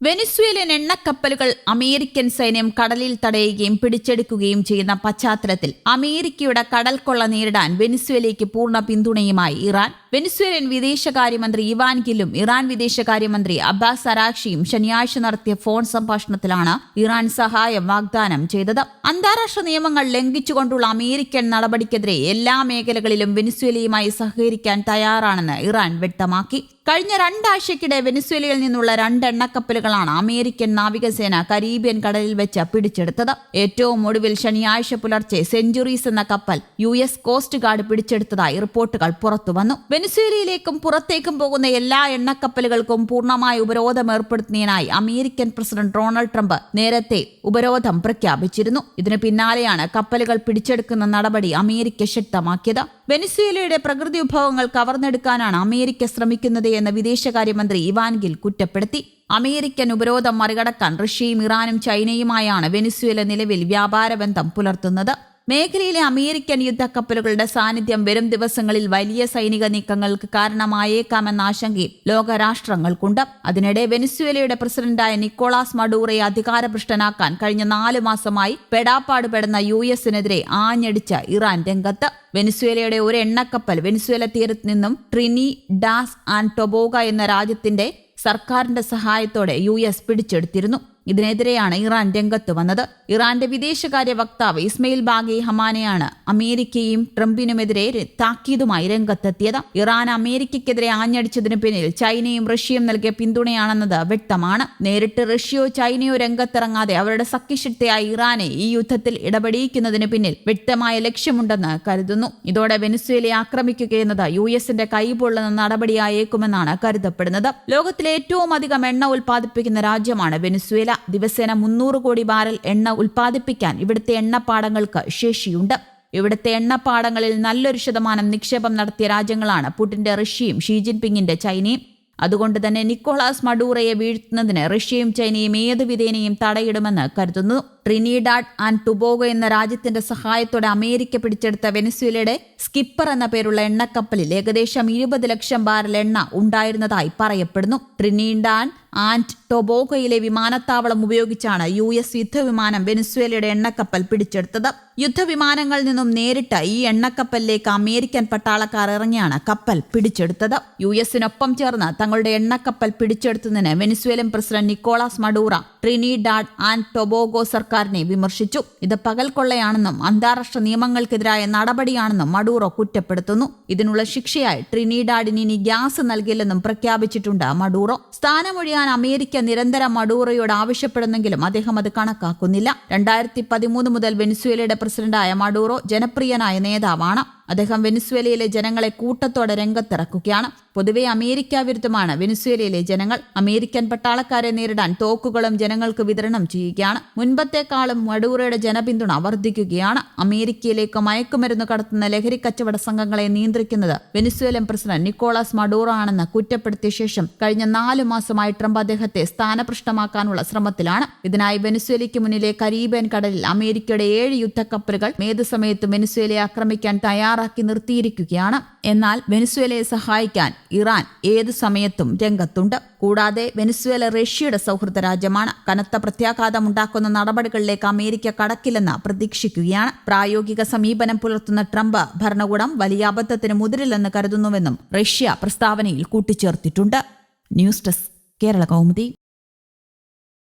Venezuelan എണ്ണക്കപ്പലുകൾ American സൈന്യം കടലിൽ തടയുകയും പിടിച്ചെടുക്കുകയും ചെയ്യുന്ന പശ്ചാത്തലത്തിൽ അമേരിക്കയുടെ കടൽക്കൊള്ള നേരിടാൻ വെനിസ്വേലയ്ക്ക് പൂർണ്ണ പിന്തുണയുമായി ഇറാൻ. വെനിസ്വേലിയൻ വിദേശകാര്യമന്ത്രി ഇവാൻ ഗില്ലും ഇറാൻ വിദേശകാര്യമന്ത്രി അബ്ബാസ് അരാക്ഷിയും ശനിയാഴ്ച നടത്തിയ ഫോൺ സംഭാഷണത്തിലാണ് ഇറാൻ സഹായം വാഗ്ദാനം ചെയ്തത്. അന്താരാഷ്ട്ര നിയമങ്ങൾ ലംഘിച്ചുകൊണ്ടുള്ള അമേരിക്കൻ നടപടിക്കെതിരെ എല്ലാ മേഖലകളിലും വെനിസ്വേലയുമായി സഹകരിക്കാൻ തയ്യാറാണെന്ന് ഇറാൻ വ്യക്തമാക്കി. കഴിഞ്ഞ 2 ആഴ്ചയ്ക്കിടെ വെനിസ്വേലയിൽ നിന്നുള്ള 2 എണ്ണക്കപ്പലുകളാണ് അമേരിക്കൻ നാവികസേന കരീബിയൻ കടലിൽ വെച്ച് പിടിച്ചെടുത്തത്. ഏറ്റവും ഒടുവിൽ ശനിയാഴ്ച പുലർച്ചെ സെഞ്ചുറീസ് എന്ന കപ്പൽ US കോസ്റ്റ് ഗാർഡ് പിടിച്ചെടുത്തതായി റിപ്പോർട്ടുകൾ പുറത്തുവന്നു. വെനിസ്വേലയിലേക്കും പുറത്തേക്കും പോകുന്ന എല്ലാ എണ്ണക്കപ്പലുകൾക്കും പൂർണ്ണമായ ഉപരോധം ഏർപ്പെടുത്തുന്നതിനായി അമേരിക്കൻ പ്രസിഡന്റ് ഡൊണാൾഡ് ട്രംപ് നേരത്തെ ഉപരോധം പ്രഖ്യാപിച്ചിരുന്നു. ഇതിനു പിന്നാലെയാണ് കപ്പലുകൾ പിടിച്ചെടുക്കുന്ന നടപടി അമേരിക്ക ശക്തമാക്കിയത്. വെനിസ്വേലയുടെ പ്രകൃതി വിഭവങ്ങൾ കവർന്നെടുക്കാനാണ് അമേരിക്ക ശ്രമിക്കുന്നത് എന്ന് വിദേശകാര്യമന്ത്രി ഇവാൻ ഗിൽ കുറ്റപ്പെടുത്തി. അമേരിക്കൻ ഉപരോധം മറികടക്കാൻ റഷ്യയും ഇറാനും ചൈനയുമായാണ് വെനിസ്വേല നിലവിൽ വ്യാപാര ബന്ധം പുലർത്തുന്നത്. മേഖലയിലെ അമേരിക്കൻ യുദ്ധക്കപ്പലുകളുടെ സാന്നിധ്യം വരും ദിവസങ്ങളിൽ വലിയ സൈനിക നീക്കങ്ങൾക്ക് കാരണമായേക്കാമെന്ന ആശങ്കയും ലോകരാഷ്ട്രങ്ങൾക്കുണ്ട്. അതിനിടെ വെനിസ്വേലയുടെ പ്രസിഡന്റായ നിക്കോളാസ് മഡൂറയെ അധികാരഭ്രഷ്ടനാക്കാൻ കഴിഞ്ഞ 4 മാസമായി പെടാപ്പാടുപെടുന്ന US-നെതിരെ ആഞ്ഞടിച്ച ഇറാൻ രംഗത്ത്. വെനിസ്വേലയുടെ ഒരു എണ്ണക്കപ്പൽ വെനിസ്വേല തീരത്ത് നിന്നും ട്രിനിഡാഡ് ആൻഡ് ടൊബാഗോ എന്ന രാജ്യത്തിന്റെ സർക്കാരിന്റെ സഹായത്തോടെ US പിടിച്ചെടുത്തിരുന്നു. ഇതിനെതിരെയാണ് ഇറാൻ രംഗത്ത് വന്നത്. ഇറാന്റെ വിദേശകാര്യ വക്താവ് ഇസ്മയിൽ ബാഗി ഹമാനെയാണ് അമേരിക്കയും ട്രംപിനുമെതിരെ താക്കീതുമായി രംഗത്തെത്തിയത്. ഇറാൻ അമേരിക്കയ്ക്കെതിരെ ആഞ്ഞടിച്ചതിന് പിന്നിൽ ചൈനയും റഷ്യയും നൽകിയ പിന്തുണയാണെന്നത് വ്യക്തമാണ്. നേരിട്ട് റഷ്യയോ ചൈനയോ രംഗത്തിറങ്ങാതെ അവരുടെ സഖ്യശക്തിയായ ഇറാനെ ഈ യുദ്ധത്തിൽ ഇടപെടിയിക്കുന്നതിന് പിന്നിൽ വ്യക്തമായ ലക്ഷ്യമുണ്ടെന്ന് കരുതുന്നു. ഇതോടെ വെനിസ്വേലയെ ആക്രമിക്കുകയെന്നത് US-ന്റെ കൈപൊള്ളുന്ന നടപടിയായേക്കുമെന്നാണ് കരുതപ്പെടുന്നത്. ലോകത്തിലെ ഏറ്റവും അധികം എണ്ണ ഉൽപ്പാദിപ്പിക്കുന്ന രാജ്യമാണ് വെനിസ്വേല. ദിവസേന 300 കോടി ബാരൽ എണ്ണ ഉൽപ്പാദിപ്പിക്കാൻ ഇവിടുത്തെ എണ്ണപ്പാടങ്ങൾക്ക് ശേഷിയുണ്ട്. ഇവിടുത്തെ എണ്ണപ്പാടങ്ങളിൽ നല്ലൊരു ശതമാനം നിക്ഷേപം നടത്തിയ രാജ്യങ്ങളാണ് പുടിന്റെ റഷ്യയും ഷീ ജിൻപിങ്ങിന്റെ ചൈനയും. അതുകൊണ്ട് തന്നെ നിക്കോളാസ് മഡൂറയെ വീഴ്ത്തുന്നതിന് റഷ്യയും ചൈനയും ഏതു വിധേനയും തടയിടുമെന്ന് കരുതുന്നു. ട്രിനിഡാഡ് ആൻഡ് ടൊബാഗോ എന്ന രാജ്യത്തിന്റെ സഹായത്തോടെ അമേരിക്ക പിടിച്ചെടുത്ത വെനിസ്വേലയുടെ സ്കിപ്പർ എന്ന പേരുള്ള എണ്ണക്കപ്പലിൽ ഏകദേശം 20 ലക്ഷം ബാരൽ എണ്ണ ഉണ്ടായിരുന്നതായി പറയപ്പെടുന്നു. ട്രിനിഡാഡ് ആൻഡ് ടൊബാഗോയിലെ വിമാനത്താവളം ഉപയോഗിച്ചാണ് US യുദ്ധവിമാനം വെനിസ്വേലയുടെ എണ്ണക്കപ്പൽ പിടിച്ചെടുത്തത്. യുദ്ധവിമാനങ്ങളിൽ നിന്നും നേരിട്ട് ഈ എണ്ണക്കപ്പലിലേക്ക് അമേരിക്കൻ പട്ടാളക്കാർ ഇറങ്ങിയാണ് കപ്പൽ പിടിച്ചെടുത്തത്. US-നൊപ്പം ചേർന്ന് തങ്ങളുടെ എണ്ണക്കപ്പൽ പിടിച്ചെടുത്തതിന് Venezuelan president Nicolas Maduro Trinidad and Tobago സർക്കാരിനെ വിമർശിച്ചു. ഇത് പകൽക്കൊള്ളയാണെന്നും അന്താരാഷ്ട്ര നിയമങ്ങൾക്കെതിരായ നടപടിയാണെന്നും മഡൂറോ കുറ്റപ്പെടുത്തുന്നു. ഇതിനുള്ള ശിക്ഷയായി ട്രിനിഡാഡിന് ഇനി ഗ്യാസ് നൽകില്ലെന്നും പ്രഖ്യാപിച്ചിട്ടുണ്ട് മഡൂറോ. സ്ഥാനമൊഴിയാൻ അമേരിക്ക നിരന്തരം മഡൂറോയോട് ആവശ്യപ്പെടുന്നെങ്കിലും അദ്ദേഹം അത് കണക്കാക്കുന്നില്ല. 2013 മുതൽ വെനിസ്വേലയുടെ പ്രസിഡന്റായ മഡൂറോ ജനപ്രിയനായ നേതാവാണ്. അദ്ദേഹം വെനിസ്വേലയിലെ ജനങ്ങളെ കൂട്ടത്തോടെ രംഗത്തിറക്കുകയാണ്. പൊതുവെ അമേരിക്ക വിരുദ്ധമാണ് വെനിസ്വേലയിലെ ജനങ്ങൾ. അമേരിക്കൻ പട്ടാളക്കാരെ നേരിടാൻ തോക്കുകളും ജനങ്ങൾക്ക് വിതരണം ചെയ്യുകയാണ്. മുൻപത്തെക്കാളും മഡൂറോയുടെ ജനപിന്തുണ വർദ്ധിക്കുകയാണ്. അമേരിക്കയിലേക്ക് മയക്കുമരുന്ന് കടത്തുന്ന ലഹരി കച്ചവട സംഘങ്ങളെ നിയന്ത്രിക്കുന്നത് വെനിസ്വേലൻ പ്രസിഡന്റ് നിക്കോളാസ് മഡൂറോ ആണെന്ന് കുറ്റപ്പെടുത്തിയ ശേഷം കഴിഞ്ഞ 4 മാസമായി ട്രംപ് അദ്ദേഹത്തെ സ്ഥാനഭ്രഷ്ടമാക്കാനുള്ള ശ്രമത്തിലാണ്. ഇതിനായി വെനിസ്വേലയ്ക്ക് മുന്നിലെ കരീബിയൻ കടലിൽ അമേരിക്കയുടെ 7 യുദ്ധക്കപ്പലുകൾ ഏത് സമയത്തും വെനിസ്വേലയെ ആക്രമിക്കാൻ തയ്യാറാക്കി നിർത്തിയിരിക്കുകയാണ്. എന്നാൽ വെനിസ്വേലയെ സഹായിക്കാൻ ഇറാൻ ഏതു സമയത്തും രംഗത്തുണ്ട്. കൂടാതെ വെനിസ്വേല റഷ്യയുടെ സൗഹൃദ രാജ്യമാണ്. കനത്ത പ്രത്യാഘാതം ഉണ്ടാക്കുന്ന നടപടികളിലേക്ക് അമേരിക്ക കടക്കില്ലെന്ന് പ്രതീക്ഷിക്കുകയാണ്. പ്രായോഗിക സമീപനം പുലർത്തുന്ന ട്രംപ് ഭരണകൂടം വലിയ അബദ്ധത്തിന് മുതിരില്ലെന്ന് കരുതുന്നുവെന്നും റഷ്യ പ്രസ്താവനയിൽ കൂട്ടിച്ചേർത്തിട്ടുണ്ട്. News desk Kerala Kaumudi.